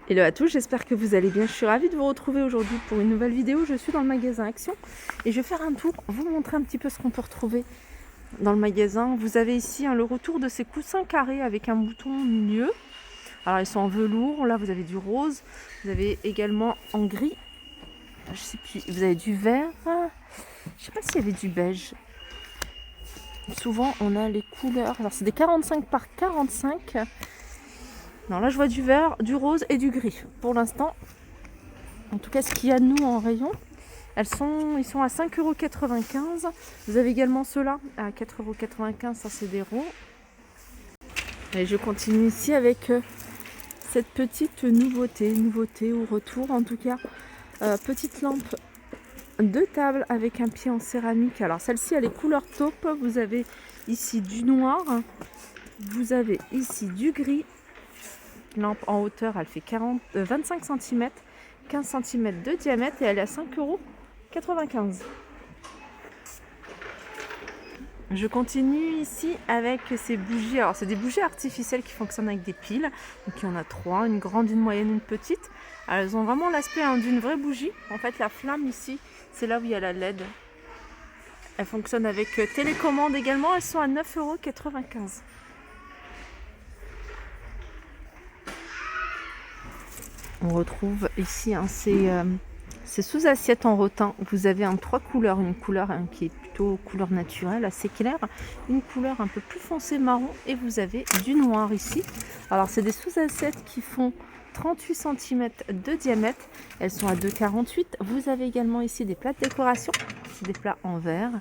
Hello à tous, j'espère que vous allez bien. Je suis ravie de vous retrouver aujourd'hui pour une nouvelle vidéo. Je suis dans le magasin Action et je vais faire un tour, vous montrer un petit peu ce qu'on peut retrouver dans le magasin. Vous avez ici le retour de ces coussins carrés avec un bouton au milieu. Alors ils sont en velours, là vous avez du rose, vous avez également en gris, je sais plus, vous avez du vert, je sais pas s'il y avait du beige. Souvent on a les couleurs, alors c'est des 45 par 45. Non, là je vois du vert, du rose et du gris. Pour l'instant, en tout cas ce qu'il y a de nous en rayon, ils sont à 5,95 €. Vous avez également ceux-là à 4,95 €, ça c'est des ronds. Et je continue ici avec cette petite nouveauté au retour en tout cas. Petite lampe de table avec un pied en céramique. Alors celle-ci elle est couleur taupe. Vous avez ici du noir, vous avez ici du gris. Lampe en hauteur, elle fait 25 cm, 15 cm de diamètre et elle est à 5,95 €. Je continue ici avec ces bougies. Alors c'est des bougies artificielles qui fonctionnent avec des piles. Donc il y en a 3, une grande, une moyenne, une petite. Alors, elles ont vraiment l'aspect d'une vraie bougie. En fait la flamme ici, c'est là où il y a la LED. Elles fonctionnent avec télécommande également. Elles sont à 9,95 €. On retrouve ici ces sous-assiettes en rotin. Vous avez 3 couleurs. Une couleur qui est plutôt couleur naturelle, assez claire. Une couleur un peu plus foncée marron. Et vous avez du noir ici. Alors c'est des sous-assiettes qui font 38 cm de diamètre. Elles sont à 2,48 €. Vous avez également ici des plats de décoration. C'est des plats en verre.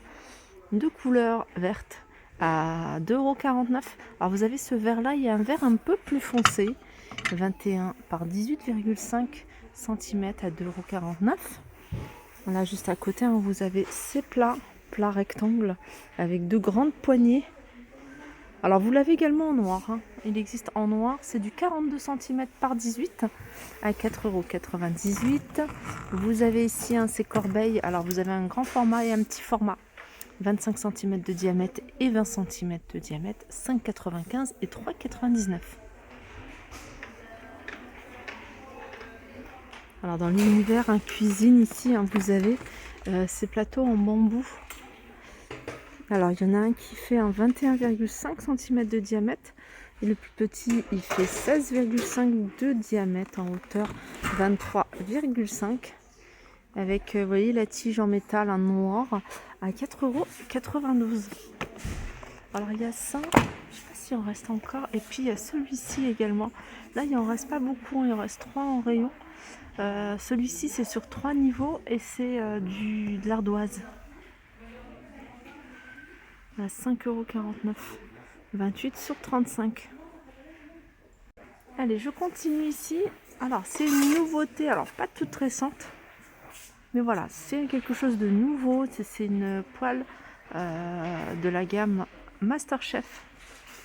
De couleur verte à 2,49 €. Alors vous avez ce vert là. Il y a un vert un peu plus foncé. 21 par 18,5 cm à 2,49 €. Là juste à côté, vous avez ces plats rectangles avec deux grandes poignées. Alors vous l'avez également en noir. Il existe en noir, c'est du 42 cm par 18 à 4,98 €. Vous avez ici ces corbeilles. Alors vous avez un grand format et un petit format. 25 cm de diamètre et 20 cm de diamètre, 5,95 € et 3,99 €. Alors dans l'univers cuisine ici, vous avez ces plateaux en bambou. Alors il y en a un qui fait 21,5 cm de diamètre et le plus petit il fait 16,5 de diamètre, en hauteur 23,5 avec vous voyez la tige en métal en noir à 4,92 €. Alors il y a ça, je ne sais pas si on reste encore, et puis il y a celui-ci également. Là il en reste pas beaucoup, il en reste 3 en rayon. Celui-ci c'est sur 3 niveaux et c'est de l'ardoise à 5,49 €, 28 sur 35. Allez, je continue ici. Alors c'est une nouveauté, alors pas toute récente, mais voilà, c'est quelque chose de nouveau. C'est une poêle de la gamme Masterchef.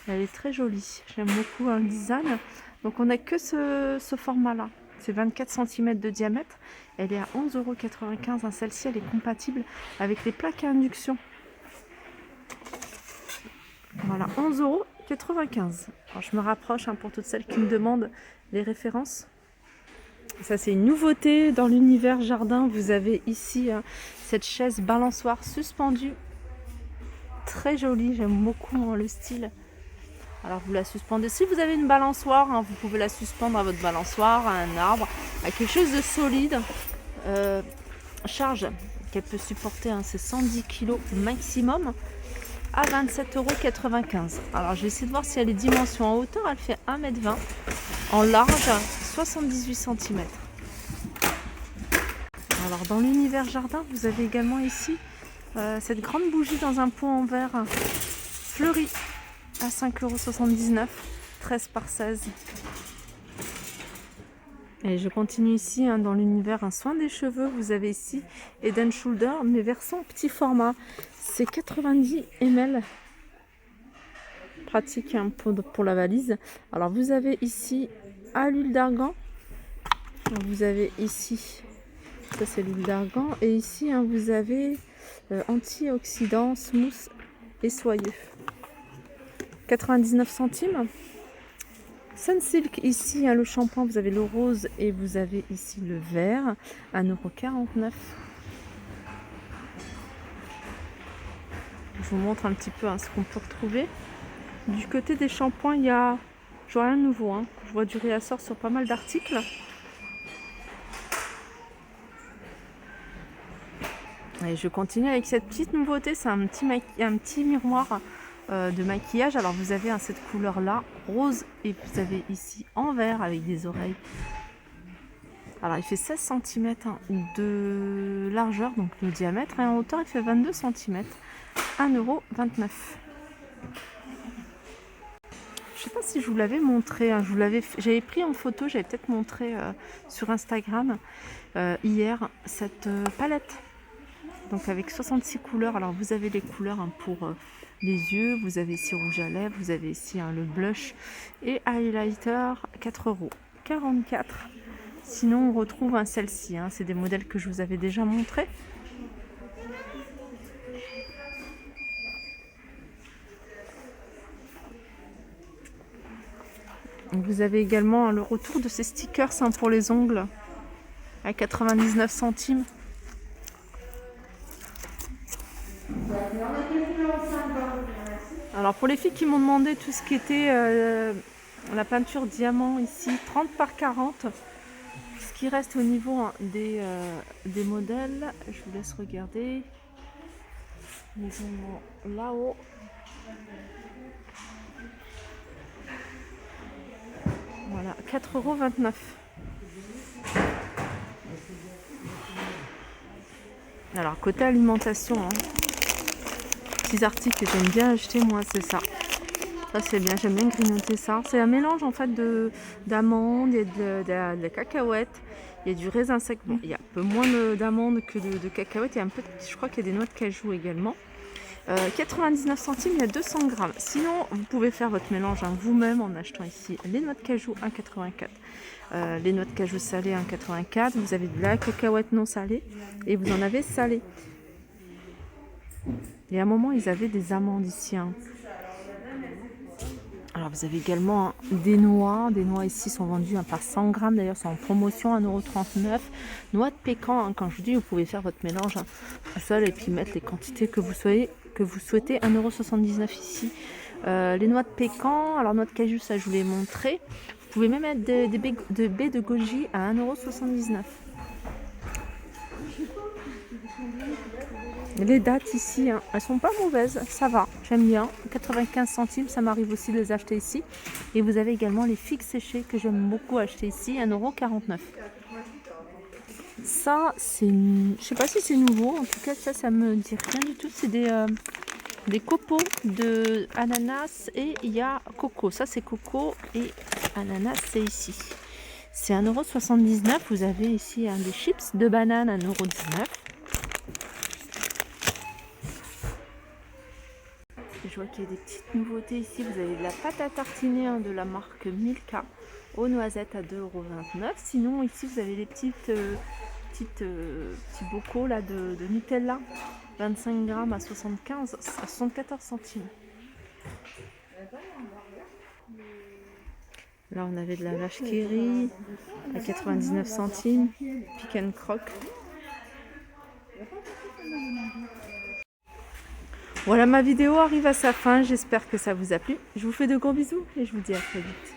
Elle est très jolie, j'aime beaucoup le design. Donc on n'a que ce format là. C'est 24 cm de diamètre. Elle est à 11,95 €. Celle-ci, elle est compatible avec les plaques à induction. Voilà, 11,95 €. Alors, je me rapproche pour toutes celles qui me demandent les références. Ça, c'est une nouveauté dans l'univers jardin. Vous avez ici cette chaise balançoire suspendue. Très jolie, j'aime beaucoup le style. Alors vous la suspendez, si vous avez une balançoire, vous pouvez la suspendre à votre balançoire, à un arbre, à quelque chose de solide. Charge qu'elle peut supporter, c'est 110 kg maximum, à 27,95 €. Alors je vais essayer de voir si elle est dimension. En hauteur, elle fait 1,20 m, en large 78 cm. Alors dans l'univers jardin, vous avez également ici cette grande bougie dans un pot en verre fleuri à 5,79 €, 13 par 16. Et je continue ici dans l'univers soin des cheveux. Vous avez ici Head & Shoulder, mais version petit format. C'est 90 ml. Pratique pour la valise. Alors vous avez ici à l'huile d'argan. Vous avez ici, ça c'est l'huile d'argan. Et ici vous avez antioxydant, smooth et soyeux. 99 centimes. Sunsilk ici, hein, le shampoing, vous avez le rose et vous avez ici le vert, 1,49 €. Je vous montre un petit peu ce qu'on peut retrouver. Du côté des shampoings, il y a, je vois rien de nouveau, hein. Je vois du réassort sur pas mal d'articles. Et je continue avec cette petite nouveauté, c'est un petit miroir de maquillage. Alors vous avez cette couleur là, rose, et vous avez ici en vert avec des oreilles. Alors il fait 16 cm de largeur, donc le diamètre, et en hauteur il fait 22 cm, 1,29 €. Je sais pas si je vous l'avais montré, hein, j'avais pris en photo, j'avais peut-être montré sur Instagram hier cette palette. Donc avec 66 couleurs. Alors vous avez les couleurs pour les yeux, vous avez ici rouge à lèvres, vous avez ici le blush et highlighter, 4,44 €. Sinon on retrouve celle-ci, c'est des modèles que je vous avais déjà montrés. Vous avez également le retour de ces stickers pour les ongles à 99 centimes. Alors pour les filles qui m'ont demandé tout ce qui était la peinture diamant ici, 30 par 40. Ce qui reste au niveau des modèles, je vous laisse regarder. Ils sont là-haut. Voilà, 4,29 €. Alors côté alimentation, petits articles que j'aime bien acheter, moi c'est ça. Ça c'est bien, j'aime bien grignoter ça. C'est un mélange en fait d'amandes et de cacahuètes. Il y a du raisin sec. Bon, il y a un peu moins d'amandes que de cacahuètes. Il y a un peu, je crois qu'il y a des noix de cajou également. 99 centimes, il y a 200 grammes. Sinon, vous pouvez faire votre mélange vous-même en achetant ici les noix de cajou 1,84 €, les noix de cajou salées 1,84 €. Vous avez de la cacahuète non salée et vous en avez salée. Et à un moment, ils avaient des amandes ici. Alors vous avez également des noix. Des noix ici sont vendues par 100 grammes. D'ailleurs, c'est en promotion, 1,39 €. Noix de pécan, quand je vous dis, vous pouvez faire votre mélange tout seul et puis mettre les quantités que vous souhaitez. 1,79 € ici. Les noix de pécan, alors noix de cajou, ça je vous l'ai montré. Vous pouvez même mettre des baies de goji à 1,79 €. Les dattes ici, elles sont pas mauvaises, ça va, j'aime bien. 95 centimes, ça m'arrive aussi de les acheter ici. Et vous avez également les figues séchées que j'aime beaucoup acheter ici, 1,49 €. Ça, c'est, je sais pas si c'est nouveau, en tout cas ça me dit rien du tout. C'est des copeaux de ananas et il y a coco. Ça c'est coco et ananas, c'est ici. C'est 1,79 €. Vous avez ici des chips de banane, 1,19 €. Je vois qu'il y a des petites nouveautés ici. Vous avez de la pâte à tartiner de la marque Milka aux noisettes à 2,29 €. Sinon ici vous avez les petits bocaux là de Nutella, 25 grammes à 74 centimes. Là on avait de la vache qui rit à 99 centimes, Pick and Croc. Voilà, ma vidéo arrive à sa fin, j'espère que ça vous a plu. Je vous fais de gros bisous et je vous dis à très vite.